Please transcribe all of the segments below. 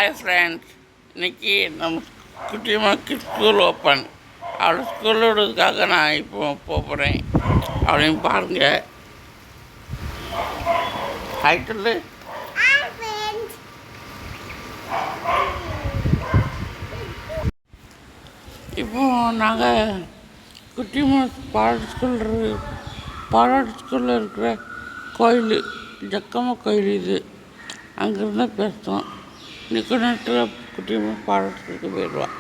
Hi friends, இன்றைக்கி நம்ம குட்டியம்மாக்கு school open. அவளை ஸ்கூலில் விடுறதுக்காக நான் இப்போ போகிறேன். அவளையும் பாருங்கள். ஹாய் சொல்லு. இப்போ நாங்கள் குட்டியம்மா பாலாட்டு ஸ்கூலில் இருக்கிற கோயில், ஜக்கம்மா கோயில் இது, அங்கேருந்து பேசுகிறோம். இன்னைக்கு நேரத்தில் குட்டியம்மா பாடத்துக்கு போயிடுவான்.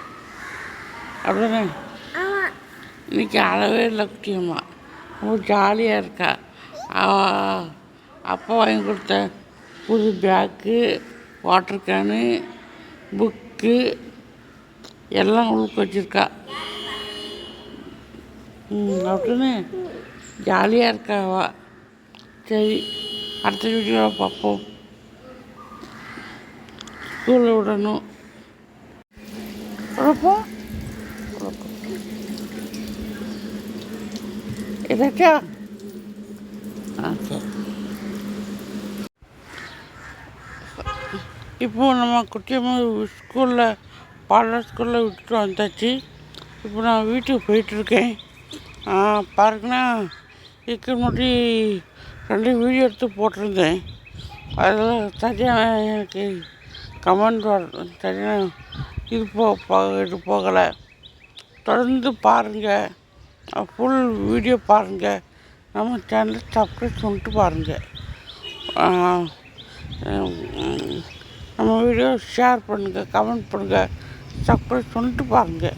அப்படிதானே? இன்னைக்கு அளவே இல்லை குட்டியம்மா, ரொம்ப ஜாலியாக இருக்கா. அப்பா வாங்கி கொடுத்த புது பேக்கு, வாட்டர் கேனு, புக்கு எல்லாம் உழுக்க வச்சுருக்கா. அப்படின்னு ஜாலியாக இருக்கா அவ. சரி, அடுத்த வீடியோவில் பார்ப்போம். ஸ்கூலில் விடணும். எதாச்சா? சரி. இப்போது நம்ம குட்டியம்மா ஸ்கூலில் பாடல் ஸ்கூலில் விட்டுட்டு வந்தாச்சு. இப்போ நான் வீட்டுக்கு போயிட்டுருக்கேன். பாருங்கன்னா, இதுக்கு முன்னாடி 2 வீடியோ எடுத்து போட்டிருந்தேன். அதில் சரியான எனக்கு கமெண்ட் சரியான இது போகலை. தொடர்ந்து பாருங்கள், ஃபுல் வீடியோ பாருங்கள். நம்ம சேனலை சப்ஸ்கிரைப் பண்ணிட்டு பாருங்கள். நம்ம வீடியோ ஷேர் பண்ணுங்கள், கமெண்ட் பண்ணுங்கள், சப்ஸ்கிரைப் பண்ணிட்டு பாருங்கள்.